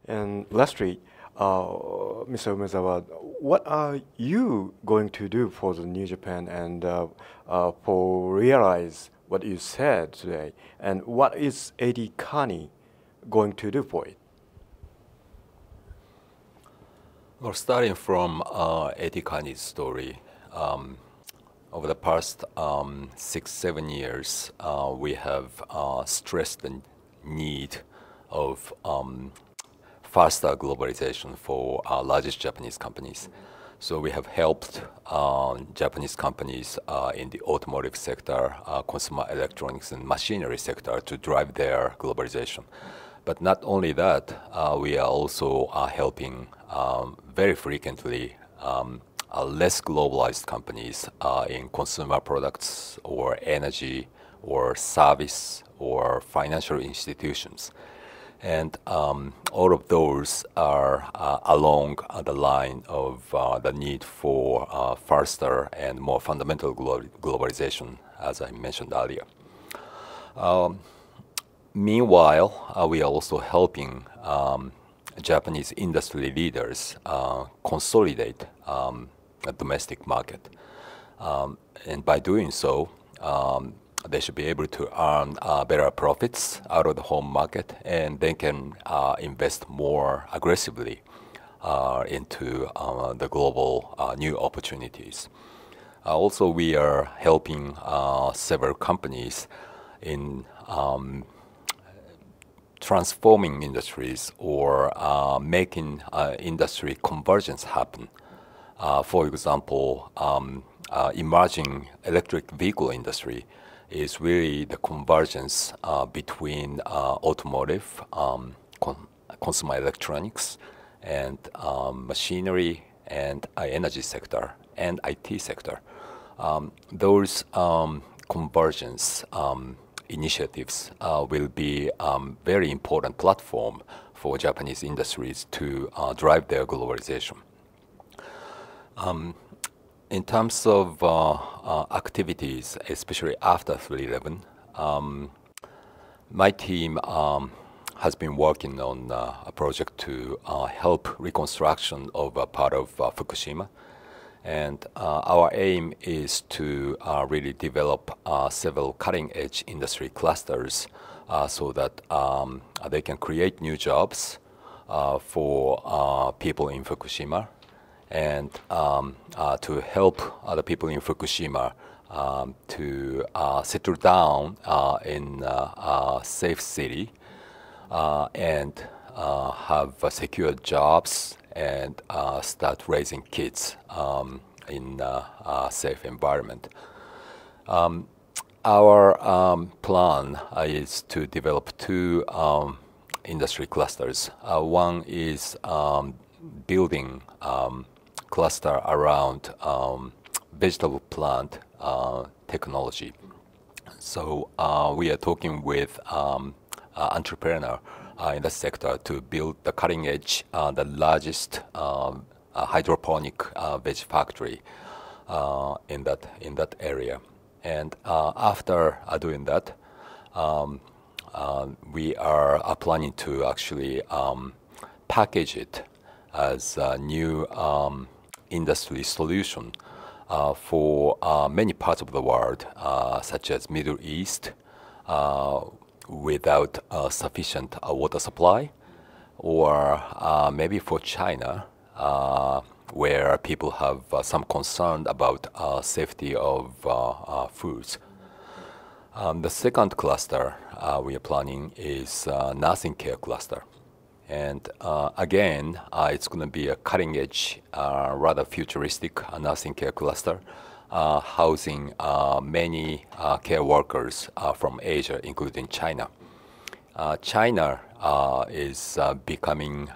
And lastly, Mr. Umezawa, what are you going to do for the New Japan and for realize what you said today? And what is AD Kearney going to do for it? Well, starting from Eddie Kearney's story, over the past 6, 7 years, we have stressed the need of faster globalization for our largest Japanese companies. So we have helped Japanese companies in the automotive sector, consumer electronics and machinery sector to drive their globalization. But not only that, we are also helping very frequently less globalized companies in consumer products or energy or service or financial institutions. And all of those are along the line of the need for faster and more fundamental globalization, as I mentioned earlier. Meanwhile, we are also helping Japanese industry leaders consolidate a domestic market. And by doing so, they should be able to earn better profits out of the home market, and they can invest more aggressively into the global new opportunities. Also, we are helping several companies in transforming industries or making industry convergence happen. For example, emerging electric vehicle industry is really the convergence between automotive, consumer electronics, and machinery and energy sector and IT sector. Those convergence initiatives will be very important platform for Japanese industries to drive their globalization. In terms of activities, especially after 3/11, my team has been working on a project to help reconstruction of a part of Fukushima. And our aim is to really develop several cutting-edge industry clusters so that they can create new jobs for people in Fukushima, and to help other people in Fukushima to settle down in a safe city and have secure jobs and start raising kids in a safe environment. Our plan is to develop two industry clusters. One is building cluster around vegetable plant technology. So we are talking with entrepreneur in the sector to build the cutting edge, the largest hydroponic veg factory in that area. And after doing that, we are planning to actually package it as a new industry solution for many parts of the world, such as Middle East, without sufficient water supply, or maybe for China, where people have some concern about safety of foods. The second cluster we are planning is nursing care cluster. And again, it's going to be a cutting-edge, rather futuristic nursing care cluster, housing many care workers from Asia, including China. China is becoming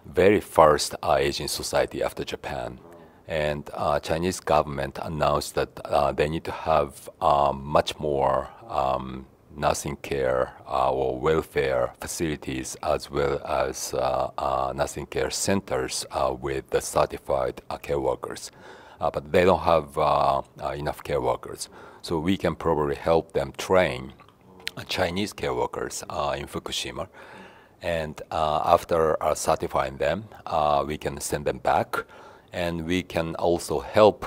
very first Asian society after Japan. And Chinese government announced that they need to have much more nursing care or welfare facilities, as well as nursing care centers with the certified care workers. But they don't have enough care workers. So we can probably help them train Chinese care workers in Fukushima. And after certifying them, we can send them back, and we can also help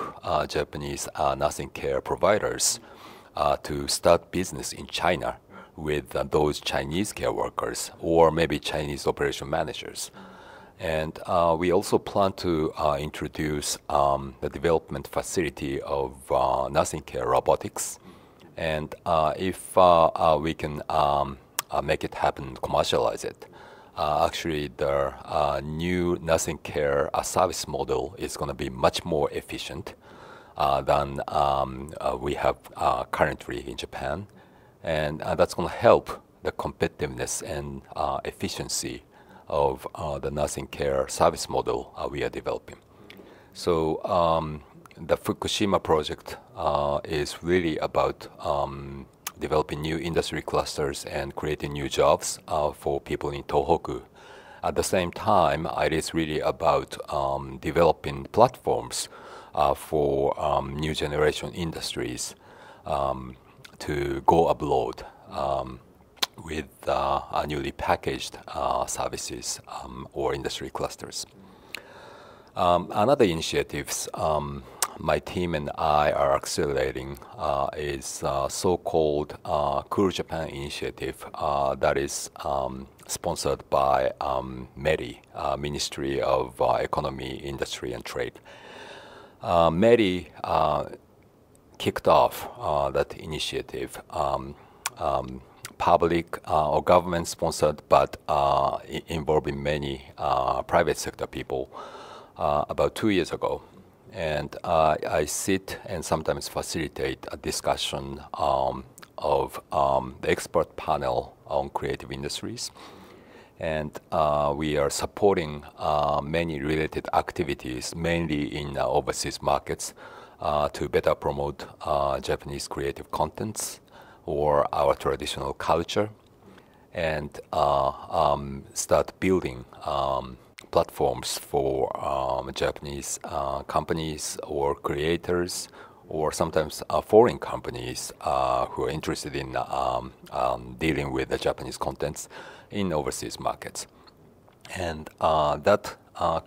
Japanese nursing care providers to start business in China with those Chinese care workers or maybe Chinese operation managers. And we also plan to introduce the development facility of nursing care robotics. And if we can make it happen, commercialize it, actually the new nursing care service model is going to be much more efficient than we have currently in Japan. And that's going to help the competitiveness and efficiency of the nursing care service model we are developing. So the Fukushima project is really about developing new industry clusters and creating new jobs for people in Tohoku. At the same time, it is really about developing platforms for new generation industries to go abroad with newly packaged services or industry clusters. Another initiatives my team and I are accelerating is so-called Cool Japan initiative that is sponsored by MERI, Ministry of Economy, Industry and Trade. MERI kicked off that initiative, public or government sponsored, but involving many private sector people about 2 years ago. And I sit and sometimes facilitate a discussion of the expert panel on creative industries. And we are supporting many related activities, mainly in overseas markets, to better promote Japanese creative contents or our traditional culture, and start building platforms for Japanese companies or creators, or sometimes foreign companies who are interested in dealing with the Japanese contents in overseas markets. And that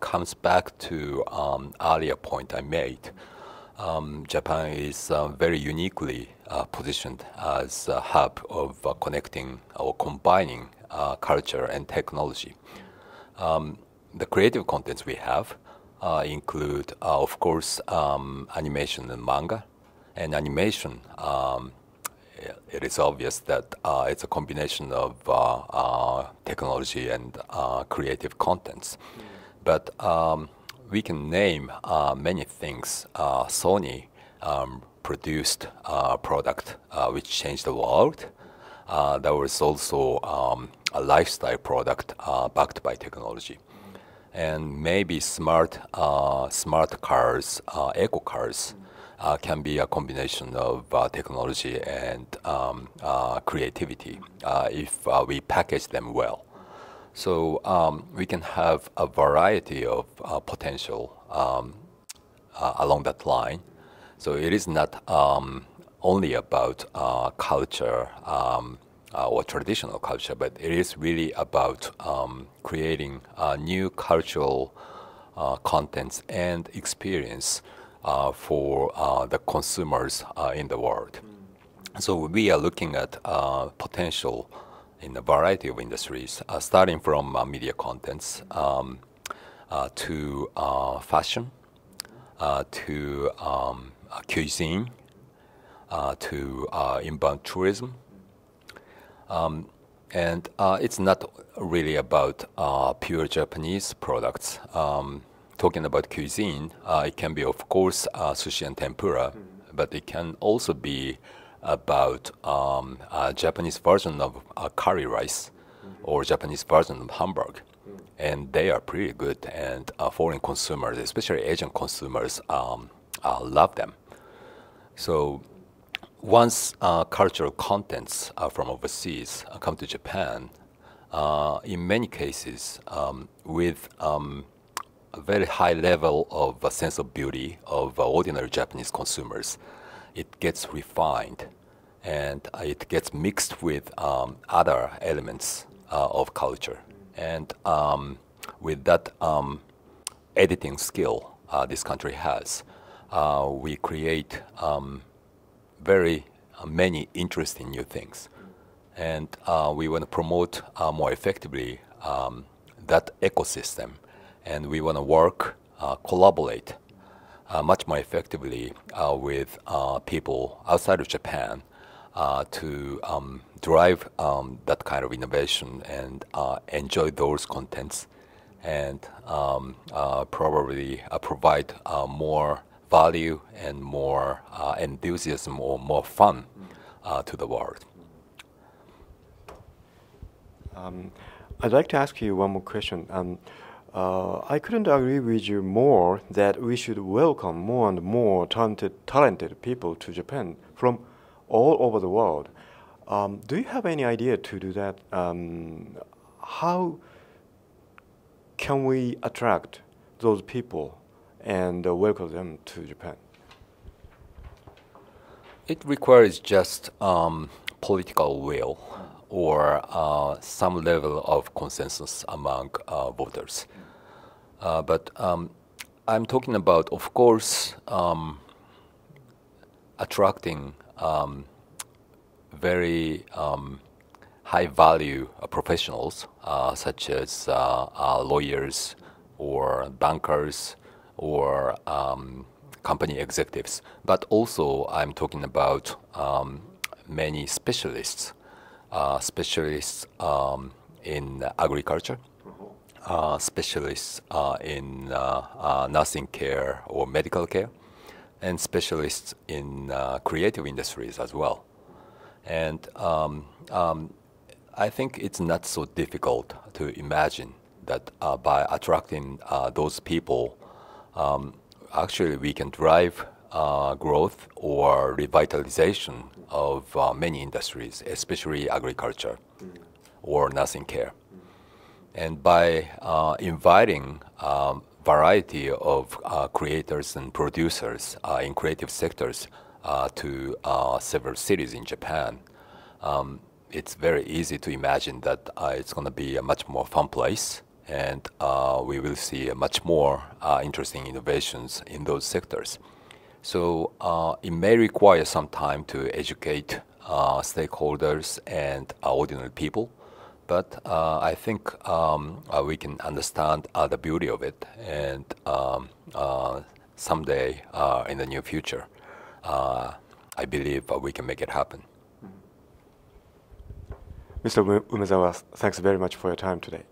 comes back to earlier point I made. Japan is very uniquely positioned as a hub of connecting or combining culture and technology. The creative contents we have include, of course, animation and manga. And animation, it is obvious that it's a combination of technology and creative contents. But we can name many things. Sony produced a product which changed the world. There was also a lifestyle product backed by technology. And maybe smart cars, eco cars, can be a combination of technology and creativity if we package them well. So we can have a variety of potential along that line. So it is not only about culture or traditional culture, but it is really about creating new cultural contents and experience for the consumers in the world. So we are looking at potential in a variety of industries, starting from media contents to fashion, to cuisine, to inbound tourism. And it's not really about pure Japanese products. Talking about cuisine, it can be, of course, sushi and tempura, but it can also be about a Japanese version of curry rice or Japanese version of hamburg. And they are pretty good, and foreign consumers, especially Asian consumers, love them. So once cultural contents from overseas come to Japan, in many cases, with a very high level of a sense of beauty of ordinary Japanese consumers, it gets refined and it gets mixed with other elements of culture. And with that editing skill this country has, we create very many interesting new things. And we want to promote more effectively that ecosystem. And we want to work, collaborate much more effectively with people outside of Japan to drive that kind of innovation and enjoy those contents and probably provide more value and more enthusiasm or more fun to the world. I'd like to ask you one more question. I couldn't agree with you more that we should welcome more and more talented people to Japan from all over the world. Do you have any idea to do that? How can we attract those people and welcome them to Japan? It requires just political will or some level of consensus among voters. But I'm talking about, of course, attracting very high-value professionals, such as lawyers or bankers or company executives. But also, I'm talking about many specialists, in agriculture, specialists in nursing care or medical care, and specialists in creative industries as well. And I think it's not so difficult to imagine that by attracting those people, actually we can drive growth or revitalization of many industries, especially agriculture or nursing care. And by inviting variety of creators and producers in creative sectors to several cities in Japan, it's very easy to imagine that it's going to be a much more fun place, and we will see much more interesting innovations in those sectors. So it may require some time to educate stakeholders and ordinary people, but I think we can understand the beauty of it, and someday in the near future, I believe we can make it happen. Mr. Umezawa, thanks very much for your time today.